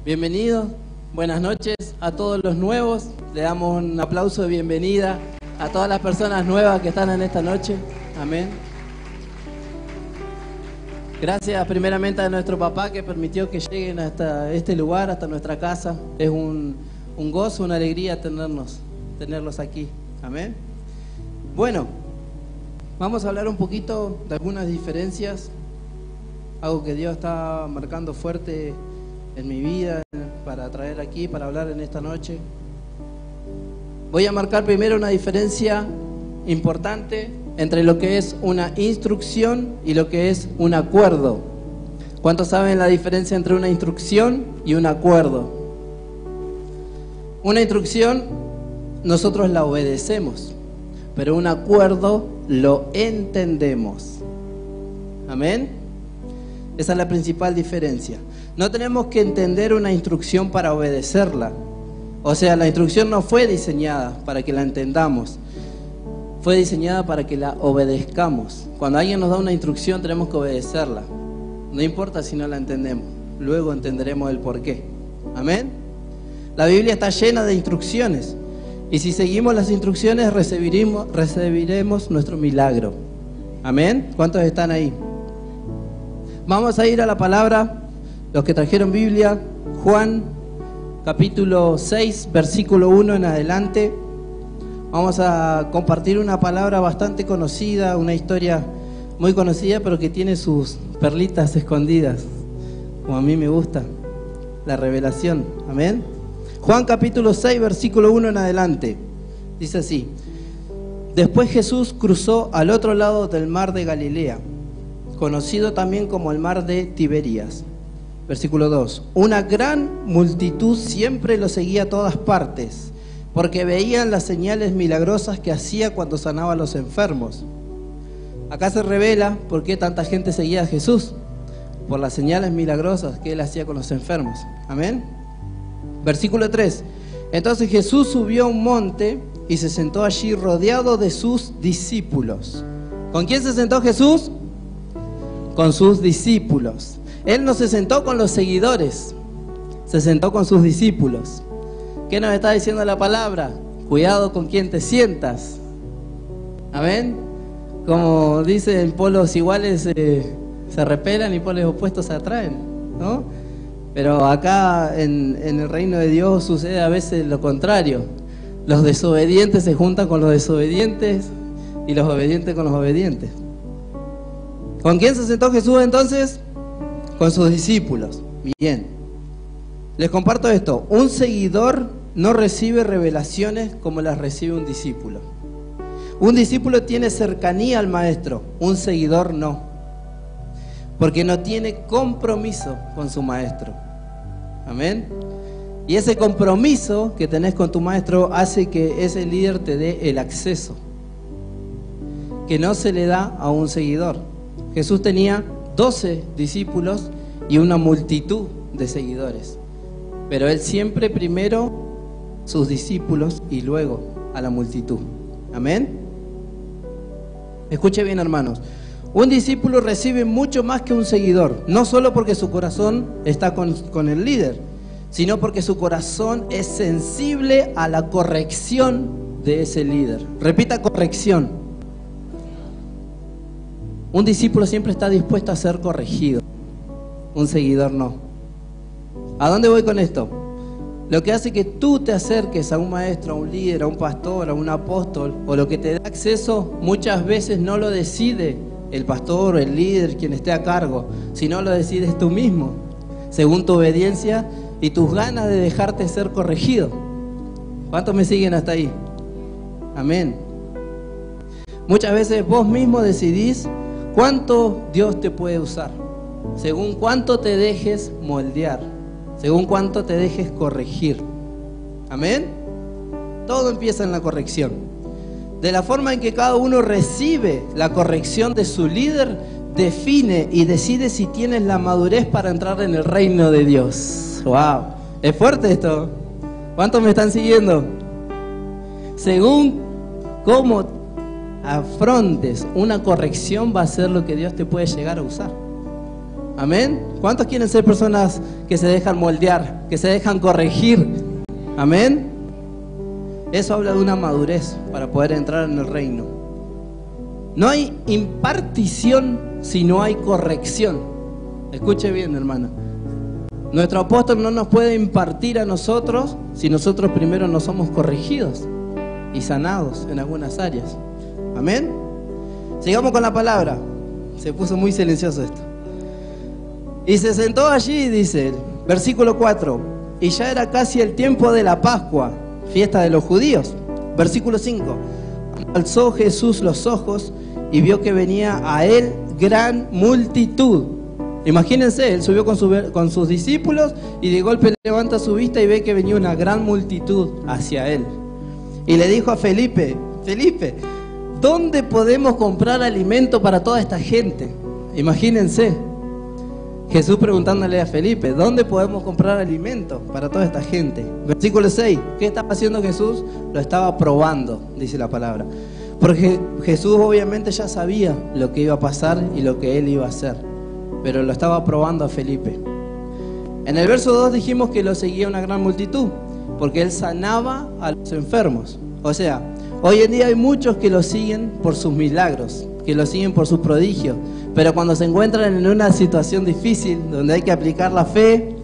Bienvenidos, buenas noches a todos los nuevos. Le damos un aplauso de bienvenida a todas las personas nuevas que están en esta noche. Amén. Gracias primeramente a nuestro papá que permitió que lleguen hasta este lugar, hasta nuestra casa. Es un gozo, una alegría tenerlos aquí. Amén. Bueno, vamos a hablar un poquito de algunas diferencias, algo que Dios está marcando fuerte en mi vida para traer aquí, para hablar en esta noche. Voy a marcar primero una diferencia importante entre lo que es una instrucción y lo que es un acuerdo. ¿Cuántos saben la diferencia entre una instrucción y un acuerdo? Una instrucción nosotros la obedecemos, pero un acuerdo lo entendemos. Amén. Esa es la principal diferencia. No tenemos que entender una instrucción para obedecerla. O sea, la instrucción no fue diseñada para que la entendamos. Fue diseñada para que la obedezcamos. Cuando alguien nos da una instrucción tenemos que obedecerla. No importa si no la entendemos. Luego entenderemos el porqué. Amén. La Biblia está llena de instrucciones. Y si seguimos las instrucciones recibiremos nuestro milagro. Amén. ¿Cuántos están ahí? Vamos a ir a la palabra. Los que trajeron Biblia, Juan capítulo 6, versículo 1 en adelante. Vamos a compartir una palabra bastante conocida, una historia muy conocida, pero que tiene sus perlitas escondidas, como a mí me gusta, la revelación. Amén. Juan capítulo 6, versículo 1 en adelante. Dice así: Después Jesús cruzó al otro lado del mar de Galilea, conocido también como el mar de Tiberías. Versículo 2. Una gran multitud siempre lo seguía a todas partes, porque veían las señales milagrosas que hacía cuando sanaba a los enfermos. Acá se revela por qué tanta gente seguía a Jesús, por las señales milagrosas que él hacía con los enfermos. Amén. Versículo 3. Entonces Jesús subió a un monte y se sentó allí rodeado de sus discípulos. ¿Con quién se sentó Jesús? Con sus discípulos. Él no se sentó con los seguidores, se sentó con sus discípulos. ¿Qué nos está diciendo la palabra? Cuidado con quién te sientas. Amén. Como dicen, polos iguales se repelan y polos opuestos se atraen, ¿no? Pero acá en el reino de Dios sucede a veces lo contrario. Los desobedientes se juntan con los desobedientes y los obedientes con los obedientes. ¿Con quién se sentó Jesús entonces? Con sus discípulos. Bien. Les comparto esto. Un seguidor no recibe revelaciones como las recibe un discípulo. Un discípulo tiene cercanía al maestro, un seguidor no. Porque no tiene compromiso con su maestro. Amén. Y ese compromiso que tenés con tu maestro hace que ese líder te dé el acceso, que no se le da a un seguidor. Jesús tenía 12 discípulos y una multitud de seguidores. Pero él siempre primero sus discípulos y luego a la multitud. Amén. Escuche bien, hermanos. Un discípulo recibe mucho más que un seguidor, no solo porque su corazón está con el líder, sino porque su corazón es sensible a la corrección de ese líder. Repita: corrección. Un discípulo siempre está dispuesto a ser corregido, un seguidor no. ¿A dónde voy con esto? Lo que hace que tú te acerques a un maestro, a un líder, a un pastor, a un apóstol, o lo que te da acceso, muchas veces no lo decide el pastor o el líder, quien esté a cargo, sino lo decides tú mismo, según tu obediencia y tus ganas de dejarte ser corregido. ¿Cuántos me siguen hasta ahí? Amén. Muchas veces vos mismo decidís cuánto Dios te puede usar, según cuánto te dejes moldear, según cuánto te dejes corregir. Amén. Todo empieza en la corrección. De la forma en que cada uno recibe la corrección de su líder, define y decide si tienes la madurez para entrar en el reino de Dios. ¡Wow! ¿Es fuerte esto? ¿Cuántos me están siguiendo? Según cómo afrontes una corrección va a ser lo que Dios te puede llegar a usar. Amén. ¿Cuántos quieren ser personas que se dejan moldear, que se dejan corregir? Amén. Eso habla de una madurez para poder entrar en el reino. No hay impartición si no hay corrección. Escuche bien, hermano. Nuestro apóstol no nos puede impartir a nosotros si nosotros primero no somos corregidos y sanados en algunas áreas. Amén. Sigamos con la palabra. Se puso muy silencioso esto. Y se sentó allí, dice, versículo 4, y ya era casi el tiempo de la Pascua, fiesta de los judíos. Versículo 5, alzó Jesús los ojos y vio que venía a él gran multitud. Imagínense, él subió con sus discípulos y de golpe levanta su vista y ve que venía una gran multitud hacia él. Y le dijo a Felipe, Felipe, ¿dónde podemos comprar alimento para toda esta gente? Imagínense, Jesús preguntándole a Felipe, ¿dónde podemos comprar alimento para toda esta gente? Versículo 6, ¿qué estaba haciendo Jesús? Lo estaba probando, dice la palabra. Porque Jesús obviamente ya sabía lo que iba a pasar y lo que él iba a hacer, pero lo estaba probando a Felipe. En el verso 2 dijimos que lo seguía una gran multitud, porque él sanaba a los enfermos. O sea, hoy en día hay muchos que lo siguen por sus milagros, que lo siguen por sus prodigios, pero cuando se encuentran en una situación difícil, donde hay que aplicar la fe,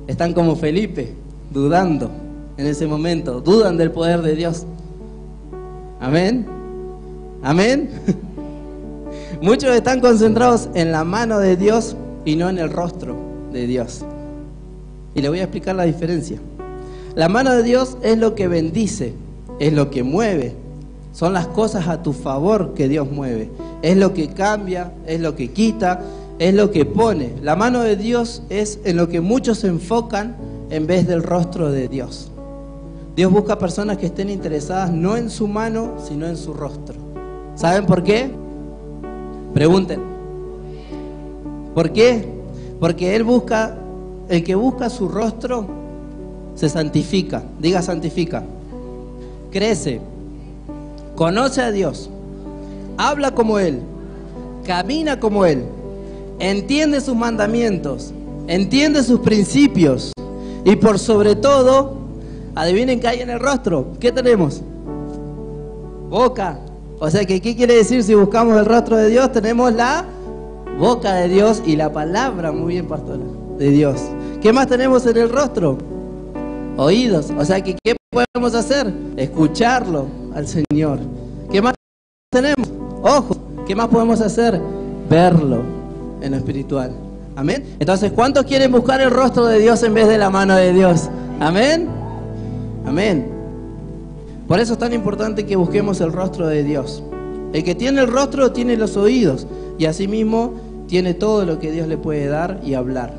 están como Felipe, dudando en ese momento, dudan del poder de Dios. Amén. Amén. Muchos están concentrados en la mano de Dios y no en el rostro de Dios. Y le voy a explicar la diferencia. La mano de Dios es lo que bendice, es lo que mueve. Son las cosas a tu favor que Dios mueve. Es lo que cambia, es lo que quita, es lo que pone. La mano de Dios es en lo que muchos se enfocan en vez del rostro de Dios. Dios busca personas que estén interesadas no en su mano, sino en su rostro. ¿Saben por qué? Pregunten. ¿Por qué? Porque el que busca su rostro se santifica. Diga santifica. Crece. Conoce a Dios. Habla como Él. Camina como Él. Entiende sus mandamientos. Entiende sus principios. Y por sobre todo, adivinen qué hay en el rostro. ¿Qué tenemos? Boca. O sea que, ¿qué quiere decir si buscamos el rostro de Dios? Tenemos la boca de Dios y la palabra, muy bien pastora, de Dios. ¿Qué más tenemos en el rostro? Oídos. O sea que, ¿qué podemos hacer? Escucharlo al Señor. ¿Qué más tenemos? Ojos. ¿Qué más podemos hacer? Verlo en lo espiritual. Amén. Entonces, ¿cuántos quieren buscar el rostro de Dios en vez de la mano de Dios? Amén. Amén. Por eso es tan importante que busquemos el rostro de Dios. El que tiene el rostro tiene los oídos y asimismo tiene todo lo que Dios le puede dar y hablar.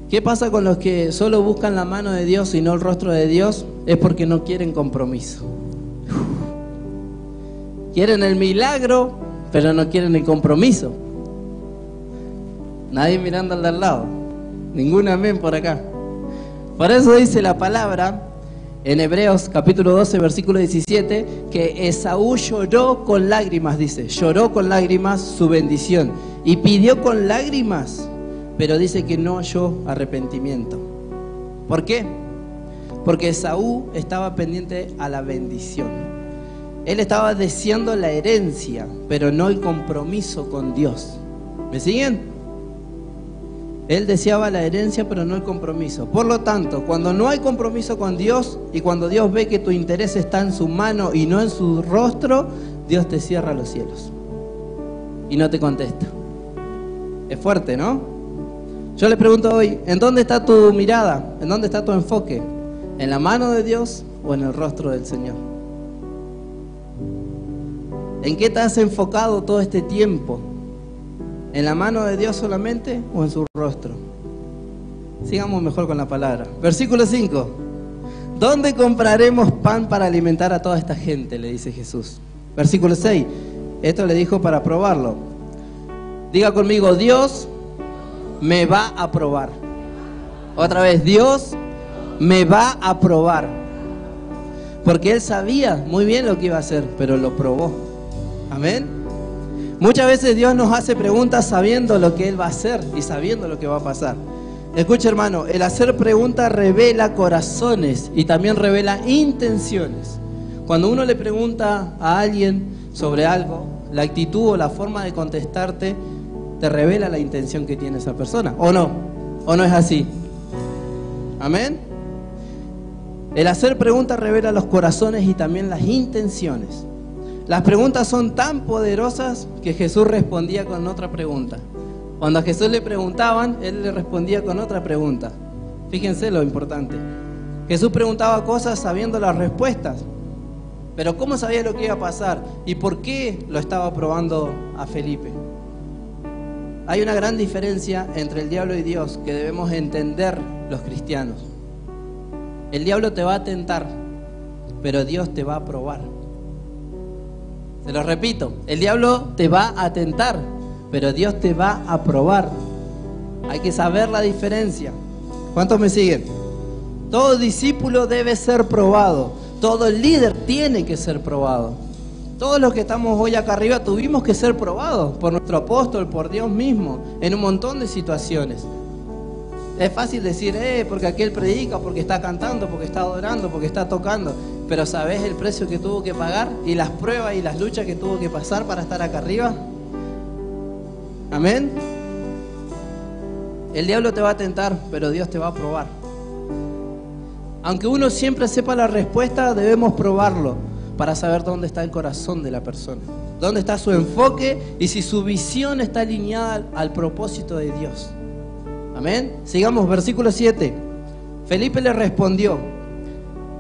¿Qué pasa con los que solo buscan la mano de Dios y no el rostro de Dios? Es porque no quieren compromiso. Quieren el milagro, pero no quieren el compromiso. Nadie mirando al de al lado. Ningún amén por acá. Por eso dice la palabra en Hebreos capítulo 12 versículo 17 que Esaú lloró con lágrimas, dice, lloró con lágrimas su bendición y pidió con lágrimas, pero dice que no halló arrepentimiento. ¿Por qué? Porque Esaú estaba pendiente a la bendición. Él estaba deseando la herencia, pero no el compromiso con Dios. ¿Me siguen? Él deseaba la herencia, pero no el compromiso. Por lo tanto, cuando no hay compromiso con Dios y cuando Dios ve que tu interés está en su mano y no en su rostro, Dios te cierra los cielos y no te contesta. Es fuerte, ¿no? Yo le pregunto hoy, ¿en dónde está tu mirada? ¿En dónde está tu enfoque? ¿En la mano de Dios o en el rostro del Señor? ¿En qué te has enfocado todo este tiempo? ¿En la mano de Dios solamente o en su rostro? Sigamos mejor con la palabra. Versículo 5. ¿Dónde compraremos pan para alimentar a toda esta gente? Le dice Jesús. Versículo 6. Esto le dijo para probarlo. Diga conmigo, Dios me va a probar. Otra vez, Dios me va a probar. Porque Él sabía muy bien lo que iba a hacer, pero lo probó. Amén. Muchas veces Dios nos hace preguntas sabiendo lo que Él va a hacer y sabiendo lo que va a pasar. Escucha, hermano, el hacer preguntas revela corazones y también revela intenciones. Cuando uno le pregunta a alguien sobre algo, la actitud o la forma de contestarte te revela la intención que tiene esa persona, ¿o no? ¿O no es así? ¿Amén? El hacer preguntas revela los corazones y también las intenciones. Las preguntas son tan poderosas que Jesús respondía con otra pregunta. Cuando a Jesús le preguntaban, Él le respondía con otra pregunta. Fíjense lo importante. Jesús preguntaba cosas sabiendo las respuestas. Pero ¿cómo sabía lo que iba a pasar? ¿Y por qué lo estaba probando a Felipe? Hay una gran diferencia entre el diablo y Dios que debemos entender los cristianos. El diablo te va a tentar, pero Dios te va a probar. Se lo repito, el diablo te va a tentar, pero Dios te va a probar. Hay que saber la diferencia. ¿Cuántos me siguen? Todo discípulo debe ser probado. Todo líder tiene que ser probado. Todos los que estamos hoy acá arriba tuvimos que ser probados por nuestro apóstol, por Dios mismo, en un montón de situaciones. Es fácil decir, porque aquel predica, porque está cantando, porque está adorando, porque está tocando. Pero ¿sabés el precio que tuvo que pagar y las pruebas y las luchas que tuvo que pasar para estar acá arriba? Amén. El diablo te va a tentar, pero Dios te va a probar. Aunque uno siempre sepa la respuesta, debemos probarlo para saber dónde está el corazón de la persona, dónde está su enfoque y si su visión está alineada al propósito de Dios. Amén. Sigamos, versículo 7. Felipe le respondió: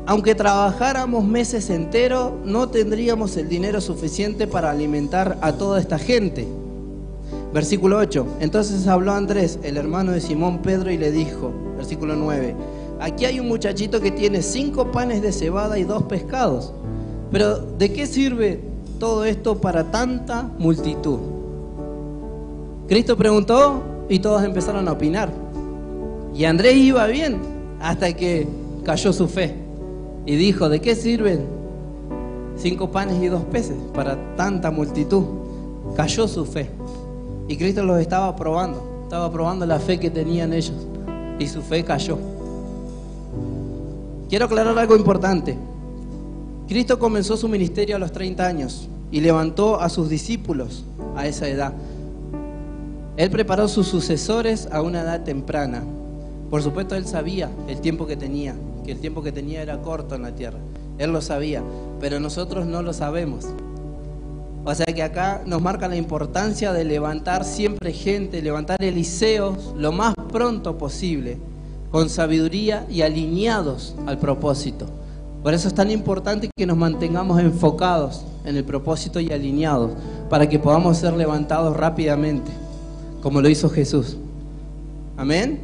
aunque trabajáramos meses enteros, no tendríamos el dinero suficiente para alimentar a toda esta gente. Versículo 8. Entonces habló Andrés, el hermano de Simón Pedro, y le dijo, versículo 9: aquí hay un muchachito que tiene 5 panes de cebada y 2 pescados. Pero ¿de qué sirve todo esto para tanta multitud? Cristo preguntó y todos empezaron a opinar. Y Andrés iba bien hasta que cayó su fe. Y dijo, ¿de qué sirven 5 panes y 2 peces para tanta multitud? Cayó su fe. Y Cristo los estaba probando la fe que tenían ellos. Y su fe cayó. Quiero aclarar algo importante. Cristo comenzó su ministerio a los 30 años y levantó a sus discípulos a esa edad. Él preparó sus sucesores a una edad temprana. Por supuesto, Él sabía el tiempo que tenía, que el tiempo que tenía era corto en la tierra. Él lo sabía, pero nosotros no lo sabemos. O sea que acá nos marca la importancia de levantar siempre gente, levantar Eliseos lo más pronto posible, con sabiduría y alineados al propósito. Por eso es tan importante que nos mantengamos enfocados en el propósito y alineados, para que podamos ser levantados rápidamente, como lo hizo Jesús. Amén.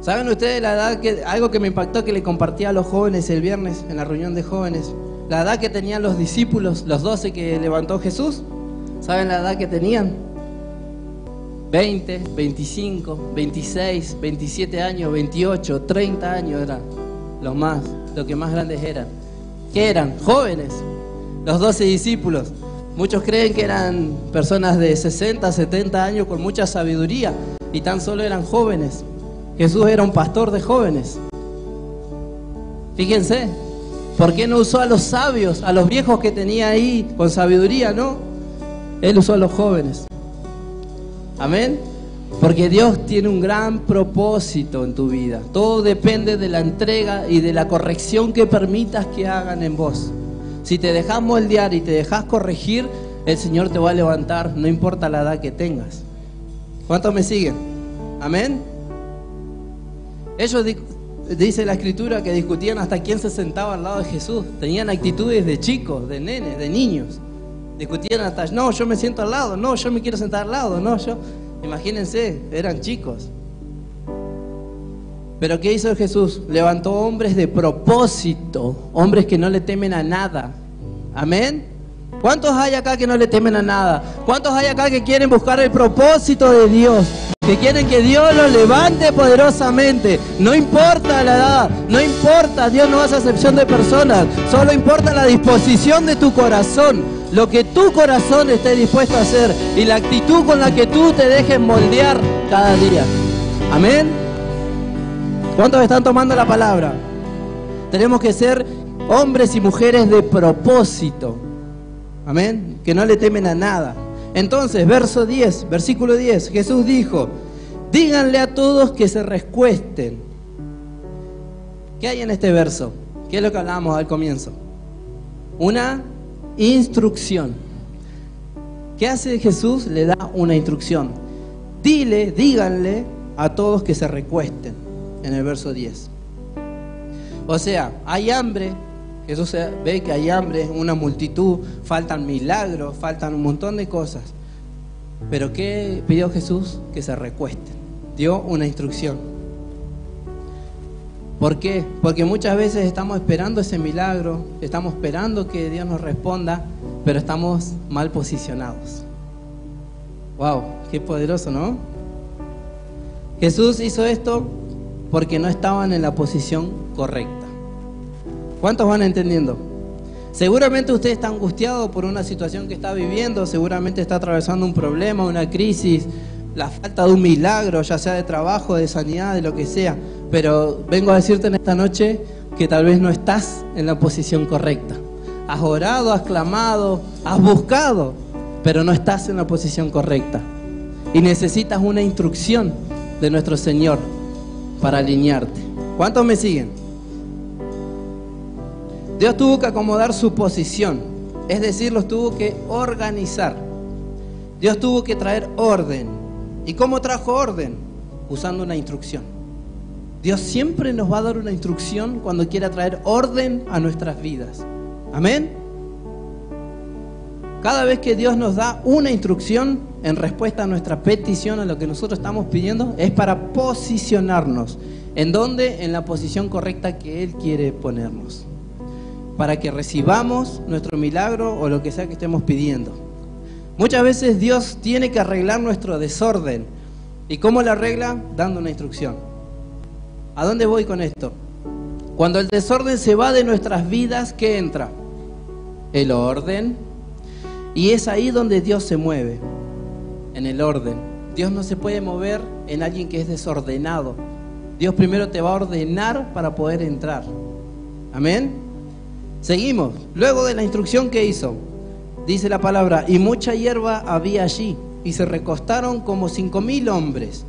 ¿Saben ustedes la edad algo que me impactó que le compartí a los jóvenes el viernes en la reunión de jóvenes? La edad que tenían los discípulos, los 12 que levantó Jesús. ¿Saben la edad que tenían? 20, 25, 26, 27 años, 28, 30 años eran los que más grandes eran. ¿Qué eran? Jóvenes. Los 12 discípulos. Muchos creen que eran personas de 60, 70 años con mucha sabiduría y tan solo eran jóvenes. Jesús era un pastor de jóvenes. Fíjense, ¿por qué no usó a los sabios, a los viejos que tenía ahí con sabiduría, no? Él usó a los jóvenes. Amén. Porque Dios tiene un gran propósito en tu vida. Todo depende de la entrega y de la corrección que permitas que hagan en vos. Si te dejas moldear y te dejas corregir, el Señor te va a levantar, no importa la edad que tengas. ¿Cuántos me siguen? Amén. Ellos, dice la Escritura, que discutían hasta quién se sentaba al lado de Jesús. Tenían actitudes de chicos, de nenes, de niños. Discutían hasta, no, yo me siento al lado, no, yo me quiero sentar al lado, no, yo... Imagínense, eran chicos. Pero ¿qué hizo Jesús? Levantó hombres de propósito, hombres que no le temen a nada. Amén. ¿Cuántos hay acá que no le temen a nada? ¿Cuántos hay acá que quieren buscar el propósito de Dios? Que quieren que Dios los levante poderosamente. No importa la edad, no importa, Dios no hace acepción de personas. Solo importa la disposición de tu corazón. lo que tu corazón esté dispuesto a hacer y la actitud con la que tú te dejes moldear cada día. Amén. ¿Cuántos están tomando la palabra? Tenemos que ser hombres y mujeres de propósito. Amén. Que no le temen a nada. Entonces, versículo 10, Jesús dijo: díganle a todos que se recuesten. ¿Qué hay en este verso? ¿Qué es lo que hablábamos al comienzo? Una instrucción. ¿Qué hace Jesús? Le da una instrucción. Díganle a todos que se recuesten, en el verso 10. O sea, hay hambre. Jesús ve que hay hambre, una multitud, faltan milagros, faltan un montón de cosas. Pero ¿qué pidió Jesús? Que se recuesten. Dio una instrucción. ¿Por qué? Porque muchas veces estamos esperando ese milagro, estamos esperando que Dios nos responda, pero estamos mal posicionados. ¡Wow! ¡Qué poderoso!, ¿no? Jesús hizo esto porque no estaban en la posición correcta. ¿Cuántos van entendiendo? Seguramente usted está angustiado por una situación que está viviendo, seguramente está atravesando un problema, una crisis, la falta de un milagro, ya sea de trabajo, de sanidad, de lo que sea. Pero vengo a decirte en esta noche que tal vez no estás en la posición correcta. Has orado, has clamado, has buscado, pero no estás en la posición correcta. Y necesitas una instrucción de nuestro Señor para alinearte. ¿Cuántos me siguen? Dios tuvo que acomodar su posición, es decir, los tuvo que organizar. Dios tuvo que traer orden. ¿Y cómo trajo orden? Usando una instrucción. Dios siempre nos va a dar una instrucción cuando quiera traer orden a nuestras vidas. Amén. Cada vez que Dios nos da una instrucción en respuesta a nuestra petición, a lo que nosotros estamos pidiendo, es para posicionarnos. ¿En dónde? En la posición correcta que Él quiere ponernos, para que recibamos nuestro milagro o lo que sea que estemos pidiendo. Muchas veces Dios tiene que arreglar nuestro desorden. ¿Y cómo lo arregla? Dando una instrucción. ¿A dónde voy con esto? Cuando el desorden se va de nuestras vidas, ¿qué entra? El orden. Y es ahí donde Dios se mueve, en el orden. Dios no se puede mover en alguien que es desordenado. Dios primero te va a ordenar para poder entrar. Amén. Seguimos. Luego de la instrucción que hizo, dice la palabra: y mucha hierba había allí, y se recostaron como 5,000 hombres.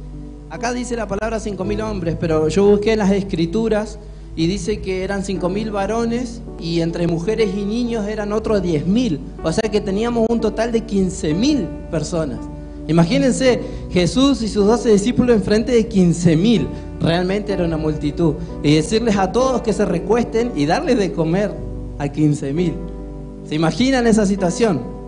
Acá dice la palabra 5,000 hombres, pero yo busqué en las escrituras y dice que eran 5,000 varones y entre mujeres y niños eran otros 10,000. O sea que teníamos un total de 15,000 personas. Imagínense, Jesús y sus 12 discípulos enfrente de 15,000. Realmente era una multitud. Y decirles a todos que se recuesten y darles de comer a 15,000. ¿Se imaginan esa situación?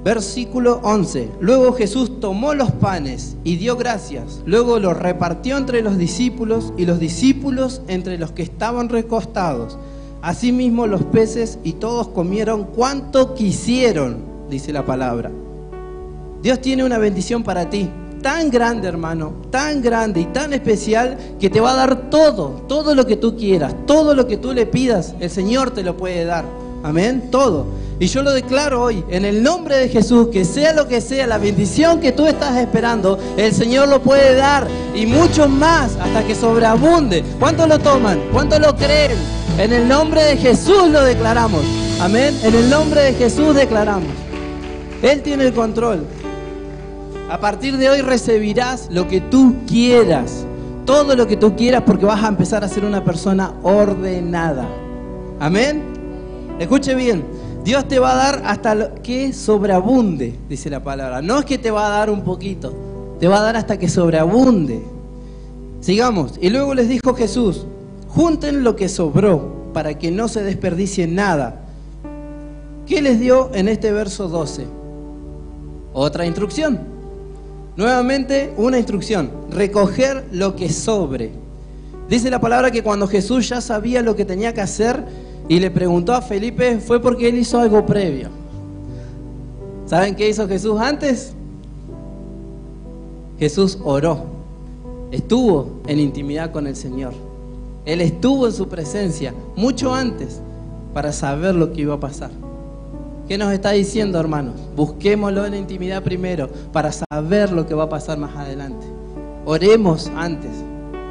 Versículo 11. Luego Jesús tomó los panes y dio gracias. Luego los repartió entre los discípulos y los discípulos entre los que estaban recostados. Asimismo los peces, y todos comieron cuanto quisieron, dice la palabra. Dios tiene una bendición para ti, tan grande, hermano, tan grande y tan especial, que te va a dar todo lo que tú quieras, todo lo que tú le pidas, el Señor te lo puede dar. Amén, todo. Y yo lo declaro hoy, en el nombre de Jesús, que sea lo que sea, la bendición que tú estás esperando, el Señor lo puede dar, y mucho más, hasta que sobreabunde. ¿Cuántos lo toman? ¿Cuántos lo creen? En el nombre de Jesús lo declaramos. Amén, en el nombre de Jesús declaramos. Él tiene el control. A partir de hoy recibirás lo que tú quieras, todo lo que tú quieras, porque vas a empezar a ser una persona ordenada. Amén. Escuche bien, Dios te va a dar hasta lo que sobreabunde, dice la palabra. No es que te va a dar un poquito, te va a dar hasta que sobreabunde. Sigamos. Y luego les dijo Jesús: junten lo que sobró para que no se desperdicie nada. ¿Qué les dio en este verso 12? Otra instrucción. Nuevamente una instrucción: recoger lo que sobre. Dice la palabra que cuando Jesús ya sabía lo que tenía que hacer y le preguntó a Felipe, fue porque él hizo algo previo. ¿Saben qué hizo Jesús antes? Jesús oró, estuvo en intimidad con el Señor. Él estuvo en su presencia mucho antes para saber lo que iba a pasar. ¿Qué nos está diciendo, hermanos? Busquémoslo en la intimidad primero para saber lo que va a pasar más adelante. Oremos antes.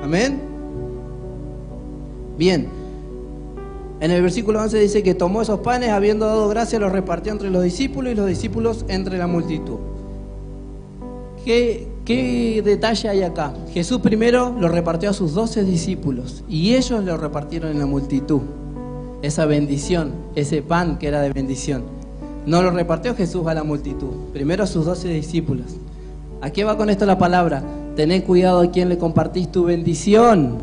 Amén. Bien. En el versículo 11 dice que tomó esos panes, habiendo dado gracias, los repartió entre los discípulos y los discípulos entre la multitud. ¿Qué detalle hay acá? Jesús primero lo repartió a sus 12 discípulos y ellos lo repartieron en la multitud. Esa bendición, ese pan que era de bendición. No lo repartió Jesús a la multitud, primero a sus 12 discípulos. ¿A qué va con esto la palabra? Tened cuidado a quien le compartís tu bendición.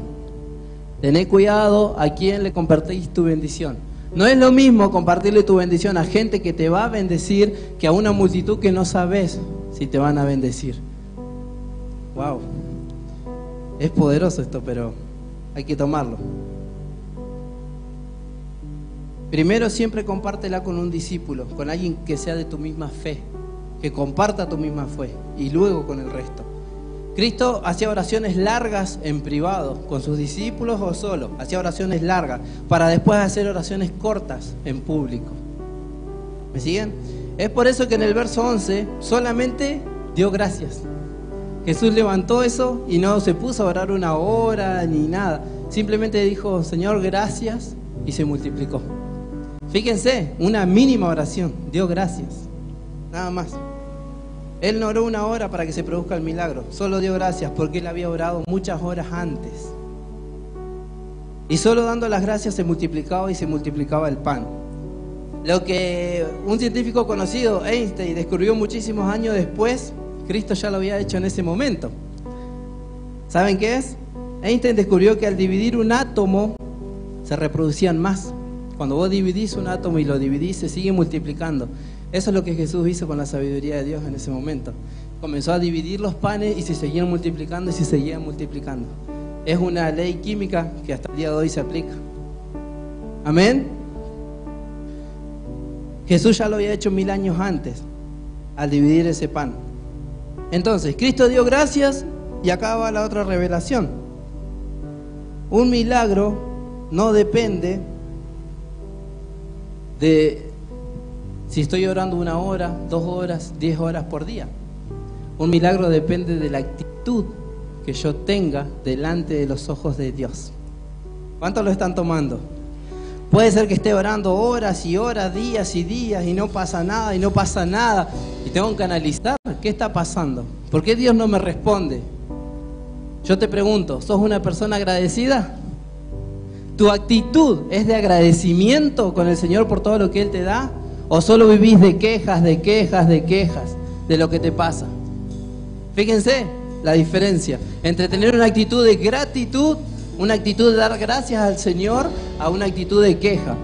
Tened cuidado a quien le compartís tu bendición. No es lo mismo compartirle tu bendición a gente que te va a bendecir que a una multitud que no sabes si te van a bendecir. Wow. Es poderoso esto, pero hay que tomarlo. Primero siempre compártela con un discípulo, con alguien que sea de tu misma fe, que comparta tu misma fe, y luego con el resto. Cristo hacía oraciones largas en privado, con sus discípulos o solo, hacía oraciones largas, para después hacer oraciones cortas en público. ¿Me siguen? Es por eso que en el verso 11 solamente dio gracias. Jesús levantó eso y no se puso a orar una hora ni nada. Simplemente dijo, Señor, gracias, y se multiplicó. Fíjense, una mínima oración, dio gracias, nada más. Él no oró una hora para que se produzca el milagro, solo dio gracias porque él había orado muchas horas antes. Y solo dando las gracias se multiplicaba y se multiplicaba el pan. Lo que un científico conocido, Einstein, descubrió muchísimos años después, Cristo ya lo había hecho en ese momento. ¿Saben qué es? Einstein descubrió que al dividir un átomo se reproducían más. Cuando vos dividís un átomo y lo dividís, se sigue multiplicando. Eso es lo que Jesús hizo con la sabiduría de Dios en ese momento. Comenzó a dividir los panes y se seguían multiplicando y se seguían multiplicando. Es una ley química que hasta el día de hoy se aplica. Amén. Jesús ya lo había hecho 1000 años antes, al dividir ese pan. Entonces, Cristo dio gracias y acá va la otra revelación. Un milagro no depende de si estoy orando 1 hora, 2 horas, 10 horas por día. Un milagro depende de la actitud que yo tenga delante de los ojos de Dios. ¿Cuántos lo están tomando? Puede ser que esté orando horas y horas, días y días y no pasa nada y no pasa nada. Y tengo que analizar qué está pasando. ¿Por qué Dios no me responde? Yo te pregunto, ¿sos una persona agradecida? ¿Tu actitud es de agradecimiento con el Señor por todo lo que Él te da? ¿O solo vivís de quejas, de quejas, de quejas de lo que te pasa? Fíjense la diferencia entre tener una actitud de gratitud, una actitud de dar gracias al Señor, a una actitud de queja.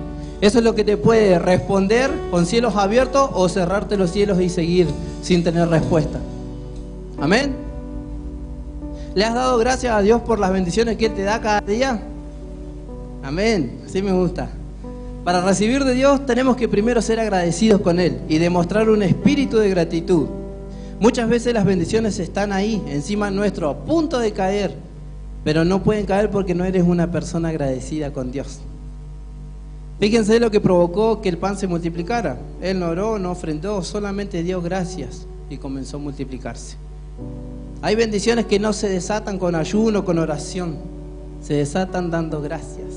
Eso es lo que te puede responder con cielos abiertos o cerrarte los cielos y seguir sin tener respuesta. Amén. ¿Le has dado gracias a Dios por las bendiciones que Él te da cada día? Amén, así me gusta. Para recibir de Dios tenemos que primero ser agradecidos con Él y demostrar un espíritu de gratitud. Muchas veces las bendiciones están ahí, encima nuestro, a punto de caer, pero no pueden caer porque no eres una persona agradecida con Dios. Fíjense lo que provocó que el pan se multiplicara. Él no oró, no ofrendó, solamente dio gracias y comenzó a multiplicarse. Hay bendiciones que no se desatan con ayuno, con oración, se desatan dando gracias.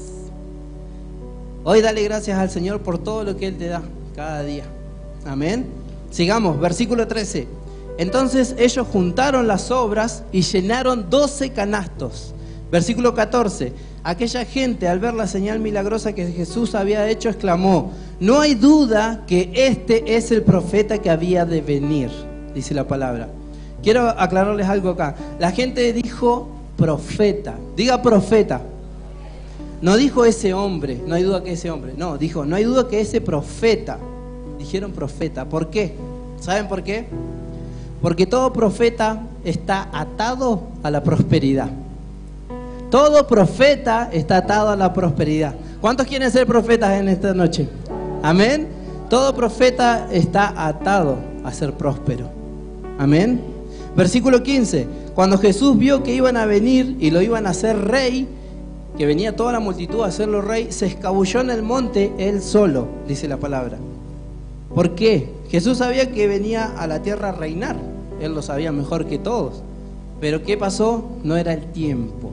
Hoy dale gracias al Señor por todo lo que Él te da cada día. Amén. Sigamos, versículo 13. Entonces ellos juntaron las sobras y llenaron 12 canastos. Versículo 14. Aquella gente, al ver la señal milagrosa que Jesús había hecho, exclamó: no hay duda que este es el profeta que había de venir, dice la palabra. Quiero aclararles algo acá. La gente dijo profeta. Diga profeta. No dijo ese hombre, no hay duda que ese hombre. No, dijo, no hay duda que ese profeta. Dijeron profeta. ¿Por qué? ¿Saben por qué? Porque todo profeta está atado a la prosperidad. Todo profeta está atado a la prosperidad. ¿Cuántos quieren ser profetas en esta noche? Amén. Todo profeta está atado a ser próspero. Amén. Versículo 15. Cuando Jesús vio que iban a venir y lo iban a hacer rey, que venía toda la multitud a hacerlo rey, se escabulló en el monte él solo, dice la palabra. ¿Por qué? Jesús sabía que venía a la tierra a reinar. Él lo sabía mejor que todos. Pero ¿qué pasó? No era el tiempo.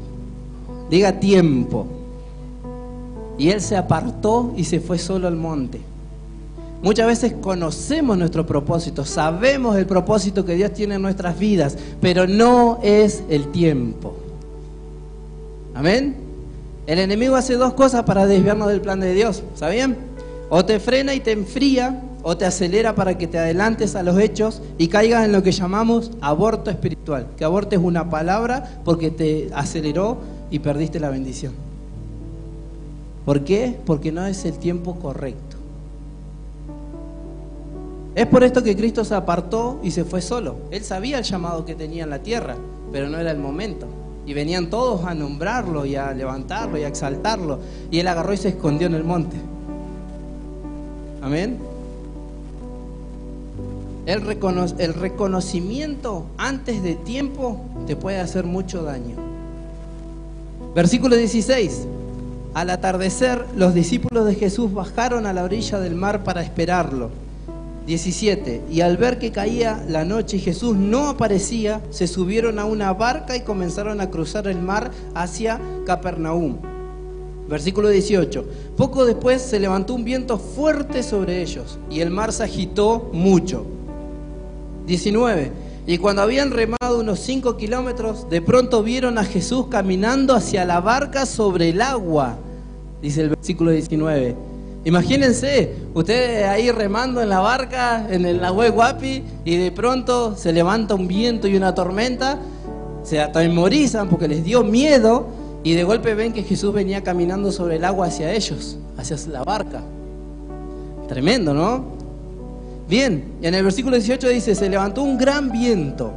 Diga tiempo. Y Él se apartó y se fue solo al monte. Muchas veces conocemos nuestro propósito, sabemos el propósito que Dios tiene en nuestras vidas, pero no es el tiempo. Amén. El enemigo hace dos cosas para desviarnos del plan de Dios, ¿sabían? O te frena y te enfría, o te acelera para que te adelantes a los hechos y caigas en lo que llamamos aborto espiritual. Que aborto es una palabra porque te aceleró y perdiste la bendición. ¿Por qué? Porque no es el tiempo correcto. Es por esto que Cristo se apartó y se fue solo. Él sabía el llamado que tenía en la tierra, pero no era el momento. Y venían todos a nombrarlo y a levantarlo y a exaltarlo. Y Él agarró y se escondió en el monte. Amén. El reconocimiento antes de tiempo te puede hacer mucho daño. Versículo 16. Al atardecer, los discípulos de Jesús bajaron a la orilla del mar para esperarlo. 17. Y al ver que caía la noche y Jesús no aparecía, se subieron a una barca y comenzaron a cruzar el mar hacia Capernaum. Versículo 18. Poco después se levantó un viento fuerte sobre ellos y el mar se agitó mucho. 19. Y cuando habían remado unos 5 kilómetros, de pronto vieron a Jesús caminando hacia la barca sobre el agua. Dice el versículo 19. Imagínense, ustedes ahí remando en la barca, en el Nahuel Huapi, y de pronto se levanta un viento y una tormenta, se atemorizan porque les dio miedo, y de golpe ven que Jesús venía caminando sobre el agua hacia ellos, hacia la barca. Tremendo, ¿no? Bien, en el versículo 18 dice, se levantó un gran viento.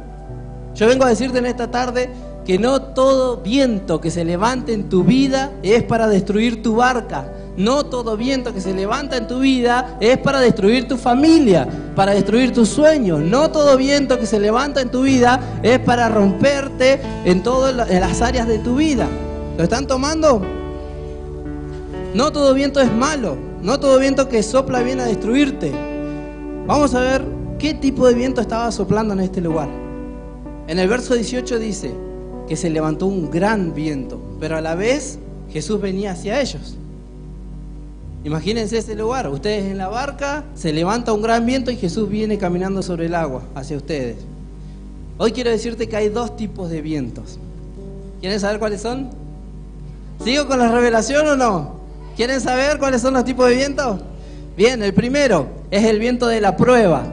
Yo vengo a decirte en esta tarde que no todo viento que se levante en tu vida es para destruir tu barca. No todo viento que se levanta en tu vida es para destruir tu familia, para destruir tus sueños. No todo viento que se levanta en tu vida es para romperte en todas las áreas de tu vida. ¿Lo están tomando? No todo viento es malo. No todo viento que sopla viene a destruirte. Vamos a ver qué tipo de viento estaba soplando en este lugar. En el verso 18 dice que se levantó un gran viento, pero a la vez Jesús venía hacia ellos. Imagínense ese lugar, ustedes en la barca, se levanta un gran viento y Jesús viene caminando sobre el agua hacia ustedes. Hoy quiero decirte que hay dos tipos de vientos. ¿Quieren saber cuáles son? ¿Sigo con la revelación o no? ¿Quieren saber cuáles son los tipos de vientos? Bien, el primero es el viento de la prueba.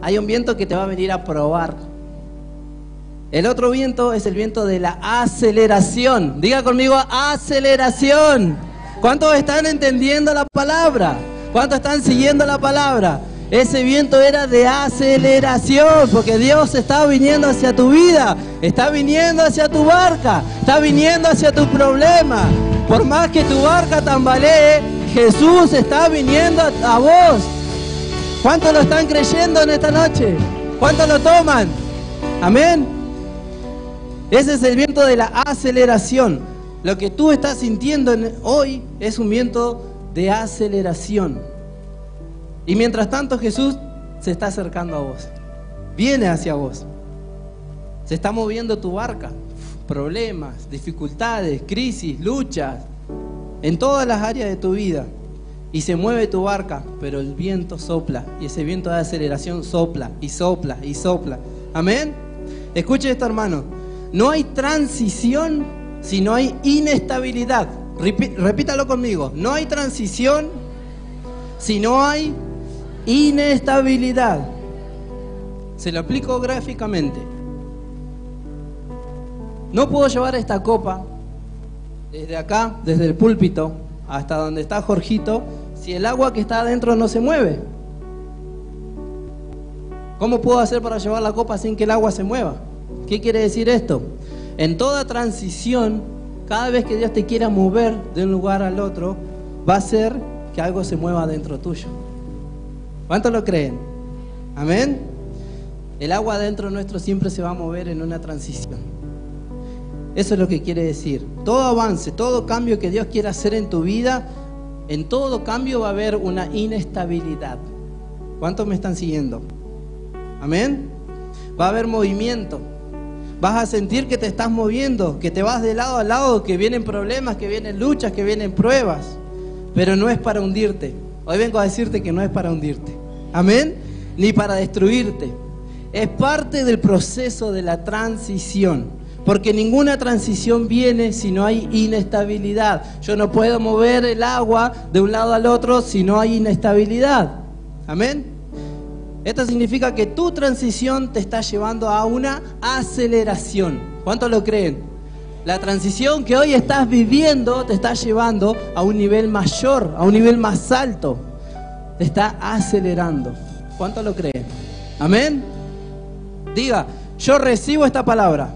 Hay un viento que te va a venir a probar. El otro viento es el viento de la aceleración. Diga conmigo, aceleración. ¿Cuántos están entendiendo la palabra? ¿Cuántos están siguiendo la palabra? Ese viento era de aceleración, porque Dios está viniendo hacia tu vida, está viniendo hacia tu barca, está viniendo hacia tu problema. Por más que tu barca tambalee, Jesús está viniendo a vos. ¿Cuántos lo están creyendo en esta noche? ¿Cuántos lo toman? Amén. Ese es el viento de la aceleración. Lo que tú estás sintiendo hoy es un viento de aceleración. Y mientras tanto Jesús se está acercando a vos. Viene hacia vos. Se está moviendo tu barca. Problemas, dificultades, crisis, luchas. En todas las áreas de tu vida. Y se mueve tu barca, pero el viento sopla. Y ese viento de aceleración sopla y sopla y sopla. Amén. Escuche esto, hermano. No hay transición si no hay inestabilidad. Repítalo conmigo. No hay transición si no hay inestabilidad. Se lo aplico gráficamente. No puedo llevar esta copa desde acá, desde el púlpito hasta donde está Jorgito, si el agua que está adentro no se mueve. ¿Cómo puedo hacer para llevar la copa sin que el agua se mueva? ¿Qué quiere decir esto? En toda transición, cada vez que Dios te quiera mover de un lugar al otro, va a hacer que algo se mueva dentro tuyo. ¿Cuántos lo creen? Amén. El agua dentro nuestro siempre se va a mover en una transición. Eso es lo que quiere decir. Todo avance, todo cambio que Dios quiera hacer en tu vida, en todo cambio va a haber una inestabilidad. ¿Cuántos me están siguiendo? Amén. Va a haber movimiento. Vas a sentir que te estás moviendo, que te vas de lado a lado, que vienen problemas, que vienen luchas, que vienen pruebas. Pero no es para hundirte. Hoy vengo a decirte que no es para hundirte. Amén. Ni para destruirte. Es parte del proceso de la transición. Porque ninguna transición viene si no hay inestabilidad. Yo no puedo mover el agua de un lado al otro si no hay inestabilidad. Amén. Esto significa que tu transición te está llevando a una aceleración. ¿Cuántos lo creen? La transición que hoy estás viviendo te está llevando a un nivel mayor, a un nivel más alto. Te está acelerando. ¿Cuántos lo creen? Amén. Diga, yo recibo esta palabra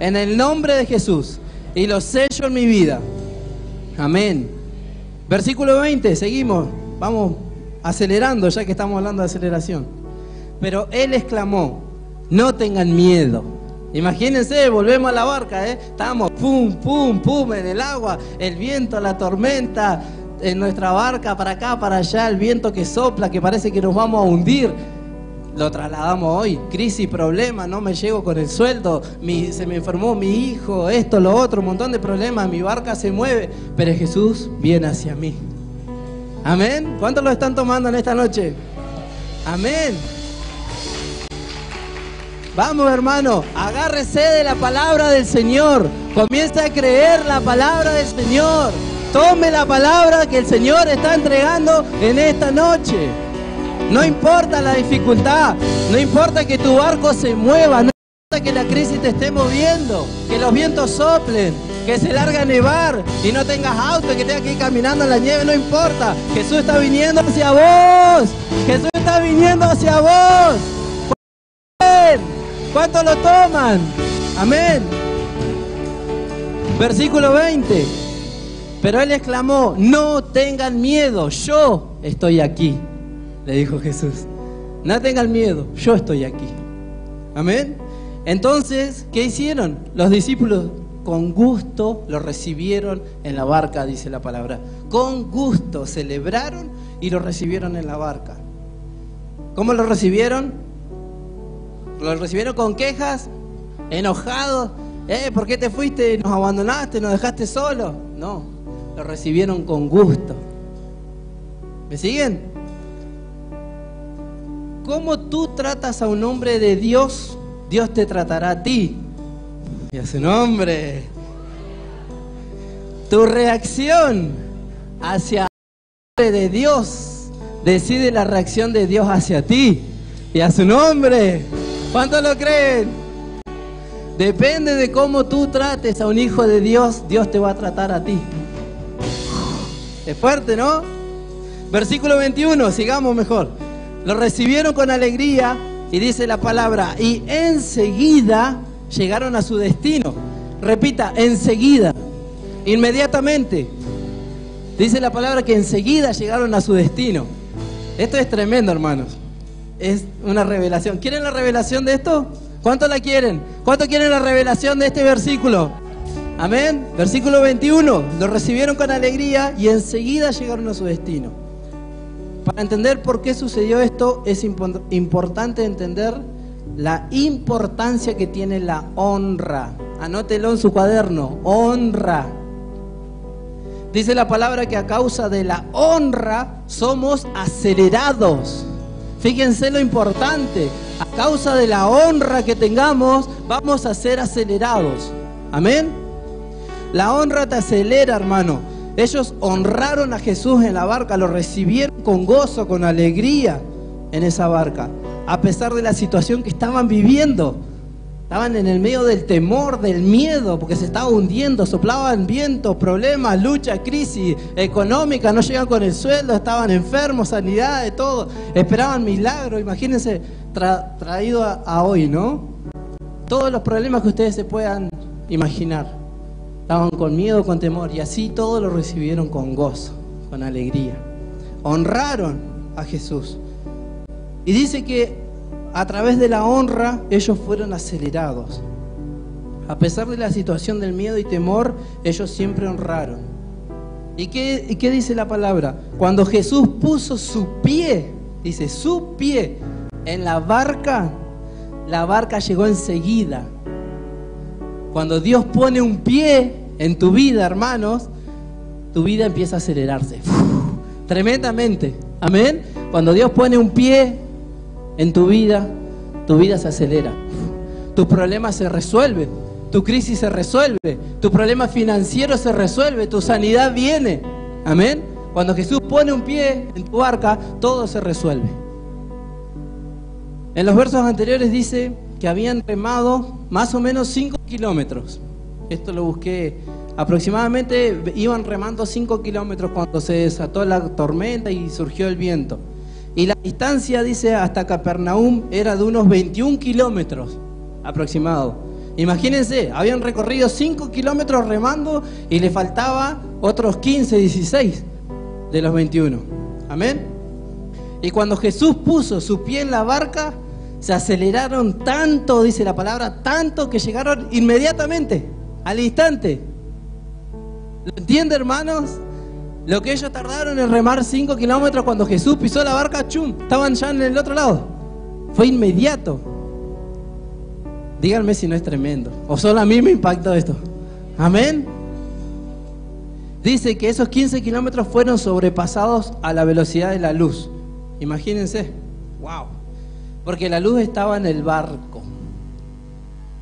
en el nombre de Jesús y lo sello en mi vida. Amén. Versículo 20, seguimos. Vamos acelerando, ya que estamos hablando de aceleración. Pero él exclamó, no tengan miedo. Imagínense, volvemos a la barca, estamos pum, pum, pum en el agua, el viento, la tormenta, en nuestra barca para acá, para allá, el viento que sopla, que parece que nos vamos a hundir. Lo trasladamos hoy, crisis, problema, no me llego con el sueldo, se me enfermó mi hijo, esto, lo otro, un montón de problemas, mi barca se mueve, pero Jesús viene hacia mí. Amén. ¿Cuántos lo están tomando en esta noche? Amén. Vamos, hermano, agárrese de la palabra del Señor, comienza a creer la palabra del Señor, tome la palabra que el Señor está entregando en esta noche. No importa la dificultad, no importa que tu barco se mueva, no importa que la crisis te esté moviendo, que los vientos soplen, que se larga a nevar y no tengas auto y que tengas que ir caminando en la nieve, no importa. Jesús está viniendo hacia vos. Jesús está viniendo hacia vos. ¿Cuántos lo toman? Amén. Versículo 20. Pero él exclamó, no tengan miedo, yo estoy aquí. Le dijo Jesús, no tengan miedo, yo estoy aquí. Amén. Entonces, ¿qué hicieron? Los discípulos con gusto lo recibieron en la barca, dice la palabra. Con gusto celebraron y lo recibieron en la barca. ¿Cómo lo recibieron? Lo recibieron con quejas, enojados. ¿Por qué te fuiste? ¿Nos abandonaste? ¿Nos dejaste solos? No, lo recibieron con gusto. ¿Me siguen? ¿Cómo tú tratas a un hombre de Dios? Dios te tratará a ti. Y a su nombre. Tu reacción hacia el hombre de Dios decide la reacción de Dios hacia ti. Y a su nombre. ¿Cuántos lo creen? Depende de cómo tú trates a un hijo de Dios, Dios te va a tratar a ti. Es fuerte, ¿no? Versículo 21, sigamos mejor. Lo recibieron con alegría y dice la palabra, y enseguida llegaron a su destino. Repita, enseguida, inmediatamente. Dice la palabra que enseguida llegaron a su destino. Esto es tremendo, hermanos. Es una revelación. ¿Quieren la revelación de esto? ¿Cuántos la quieren? ¿Cuántos quieren la revelación de este versículo? Amén. Versículo 21. Lo recibieron con alegría y enseguida llegaron a su destino. Para entender por qué sucedió esto, es importante entender la importancia que tiene la honra. Anótelo en su cuaderno, honra. Dice la palabra que a causa de la honra somos acelerados. Fíjense lo importante, a causa de la honra que tengamos, vamos a ser acelerados. Amén. La honra te acelera, hermano. Ellos honraron a Jesús en la barca, lo recibieron con gozo, con alegría en esa barca, a pesar de la situación que estaban viviendo. Estaban en el medio del temor, del miedo, porque se estaba hundiendo, soplaban vientos, problemas, lucha, crisis económica, no llegaban con el sueldo, estaban enfermos, sanidad, de todo. Esperaban milagros, imagínense, traído a hoy, ¿no? Todos los problemas que ustedes se puedan imaginar. Estaban con miedo, con temor, y así todos lo recibieron con gozo, con alegría. Honraron a Jesús. Y dice que a través de la honra, ellos fueron acelerados. A pesar de la situación del miedo y temor, ellos siempre honraron. ¿Y qué dice la palabra? Cuando Jesús puso su pie dice, su pie en la barca llegó enseguida. Cuando Dios pone un pie en tu vida, hermanos, tu vida empieza a acelerarse tremendamente. Amén. Cuando Dios pone un pie en tu vida se acelera. Tus problemas se resuelven, tu crisis se resuelve, tu problema financiero se resuelve, tu sanidad viene. Amén. Cuando Jesús pone un pie en tu barca, todo se resuelve. En los versos anteriores dice que habían remado más o menos 5 kilómetros. Esto lo busqué. Aproximadamente iban remando 5 kilómetros cuando se desató la tormenta y surgió el viento. Y la distancia, dice, hasta Capernaum era de unos 21 kilómetros aproximado. Imagínense, habían recorrido 5 kilómetros remando y le faltaba otros 15, 16 de los 21. Amén. Y cuando Jesús puso su pie en la barca, se aceleraron tanto, dice la palabra, tanto que llegaron inmediatamente, al instante. ¿Lo entiende, hermanos? Lo que ellos tardaron en remar 5 kilómetros, cuando Jesús pisó la barca, ¡chum!, estaban ya en el otro lado. Fue inmediato. Díganme si no es tremendo. O solo a mí me impactó esto. Amén. Dice que esos 15 kilómetros fueron sobrepasados a la velocidad de la luz. Imagínense. Wow. Porque la luz estaba en el barco.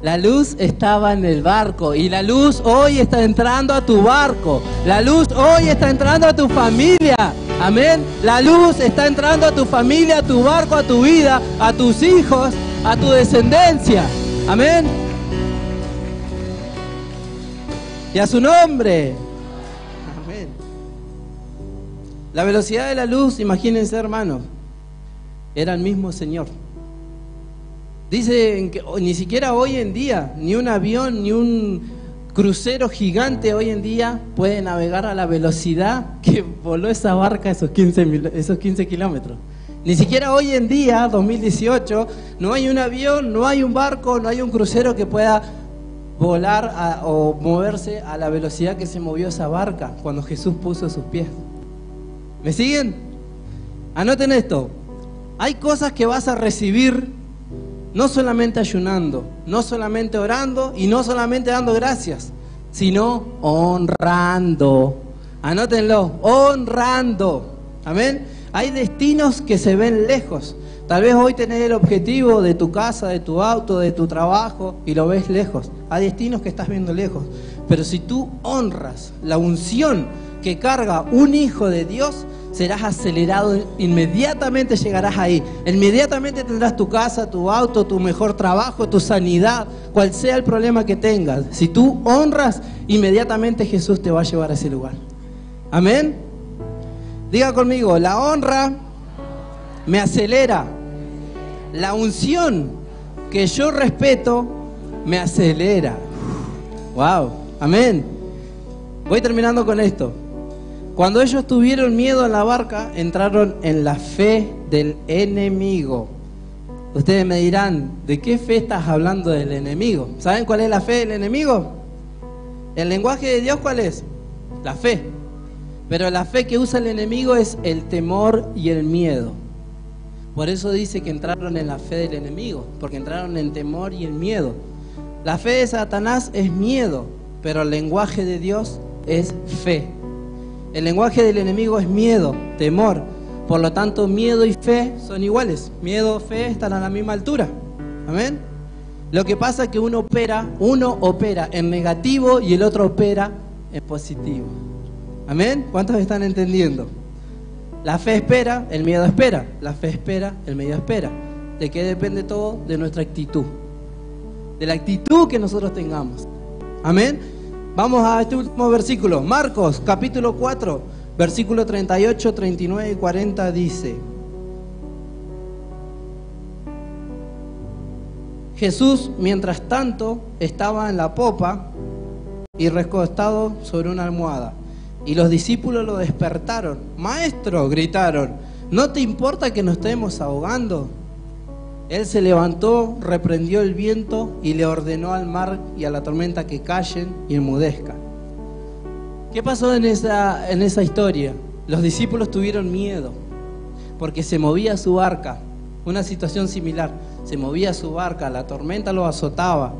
La luz estaba en el barco. Y la luz hoy está entrando a tu barco. La luz hoy está entrando a tu familia. Amén. La luz está entrando a tu familia, a tu barco, a tu vida, a tus hijos, a tu descendencia. Amén. Y a su nombre. Amén. La velocidad de la luz, imagínense, hermanos, era el mismo Señor. Dicen que ni siquiera hoy en día, ni un avión, ni un crucero gigante hoy en día puede navegar a la velocidad que voló esa barca esos 15 kilómetros. Ni siquiera hoy en día, 2018, no hay un avión, no hay un barco, no hay un crucero que pueda volar o moverse a la velocidad que se movió esa barca cuando Jesús puso sus pies. ¿Me siguen? Anoten esto. Hay cosas que vas a recibir no solamente ayunando, no solamente orando y no solamente dando gracias, sino honrando. Anótenlo, honrando. Amén. Hay destinos que se ven lejos. Tal vez hoy tenés el objetivo de tu casa, de tu auto, de tu trabajo y lo ves lejos. Hay destinos que estás viendo lejos. Pero si tú honras la unción que carga un hijo de Dios, serás acelerado, inmediatamente llegarás ahí. Inmediatamente tendrás tu casa, tu auto, tu mejor trabajo, tu sanidad, cual sea el problema que tengas. Si tú honras, inmediatamente Jesús te va a llevar a ese lugar. Amén. Diga conmigo, la honra me acelera. La unción que yo respeto me acelera. Wow, amén. Voy terminando con esto. Cuando ellos tuvieron miedo en la barca, entraron en la fe del enemigo. Ustedes me dirán, ¿de qué fe estás hablando del enemigo? ¿Saben cuál es la fe del enemigo? ¿El lenguaje de Dios cuál es? La fe. Pero la fe que usa el enemigo es el temor y el miedo. Por eso dice que entraron en la fe del enemigo, porque entraron en temor y en miedo. La fe de Satanás es miedo, pero el lenguaje de Dios es fe. El lenguaje del enemigo es miedo, temor. Por lo tanto, miedo y fe son iguales. Miedo, fe están a la misma altura. Amén. Lo que pasa es que uno opera en negativo y el otro opera en positivo. Amén. ¿Cuántos están entendiendo? La fe espera, el miedo espera. La fe espera, el miedo espera. ¿De qué depende todo? De nuestra actitud. De la actitud que nosotros tengamos. Amén. Vamos a este último versículo. Marcos, capítulo 4, versículo 38, 39 y 40 dice: Jesús, mientras tanto, estaba en la popa y recostado sobre una almohada. Y los discípulos lo despertaron. Maestro, gritaron, ¿no te importa que nos estemos ahogando? Él se levantó, reprendió el viento y le ordenó al mar y a la tormenta que callen y enmudezcan. ¿Qué pasó en esa historia? Los discípulos tuvieron miedo. porque se movía su barca, una situación similar, se movía su barca, la tormenta lo azotaba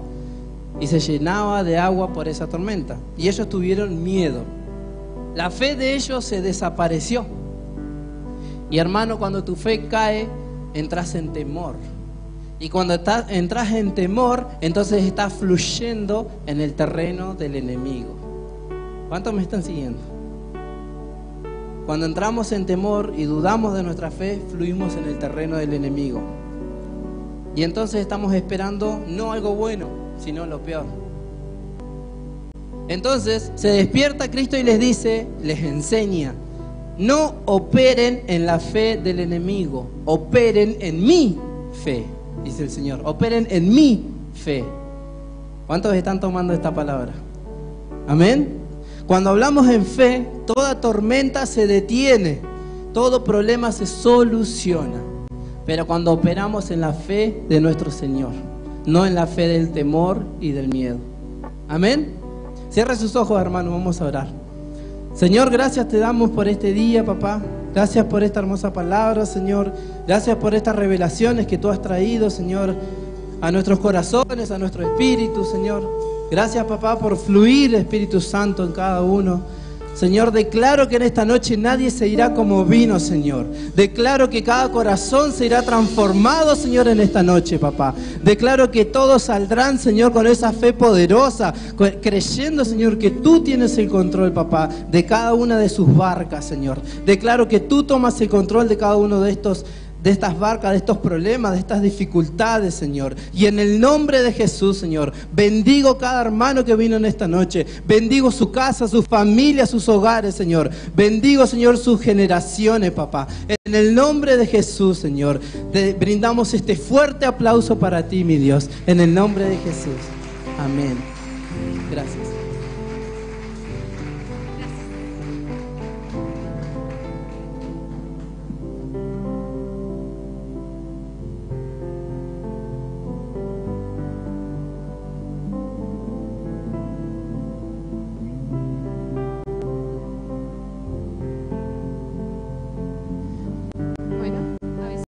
y se llenaba de agua por esa tormenta. Y ellos tuvieron miedo. La fe de ellos se desapareció. Y hermano, cuando tu fe cae, entras en temor. Y cuando entras en temor, entonces estás fluyendo en el terreno del enemigo. ¿Cuántos me están siguiendo? Cuando entramos en temor y dudamos de nuestra fe, fluimos en el terreno del enemigo. Y entonces estamos esperando no algo bueno, sino lo peor. Entonces se despierta Cristo y les dice, les enseña: no operen en la fe del enemigo, operen en mi fe, dice el Señor, operen en mi fe. ¿Cuántos están tomando esta palabra? Amén. Cuando hablamos en fe, toda tormenta se detiene, todo problema se soluciona. Pero cuando operamos en la fe de nuestro Señor, no en la fe del temor y del miedo. Amén. Cierra sus ojos, hermano, vamos a orar. Señor, gracias te damos por este día, papá. Gracias por esta hermosa palabra, Señor. Gracias por estas revelaciones que tú has traído, Señor, a nuestros corazones, a nuestro espíritu, Señor. Gracias, papá, por fluir, Espíritu Santo, en cada uno. Señor, declaro que en esta noche nadie se irá como vino, Señor. Declaro que cada corazón se irá transformado, Señor, en esta noche, papá. Declaro que todos saldrán, Señor, con esa fe poderosa, creyendo, Señor, que tú tienes el control, papá, de cada una de sus barcas, Señor. Declaro que tú tomas el control de cada uno de estas barcas, de estos problemas, de estas dificultades, Señor. Y en el nombre de Jesús, Señor, bendigo cada hermano que vino en esta noche. Bendigo su casa, su familia, sus hogares, Señor. Bendigo, Señor, sus generaciones, papá. En el nombre de Jesús, Señor, te brindamos este fuerte aplauso para ti, mi Dios. En el nombre de Jesús. Amén. Gracias.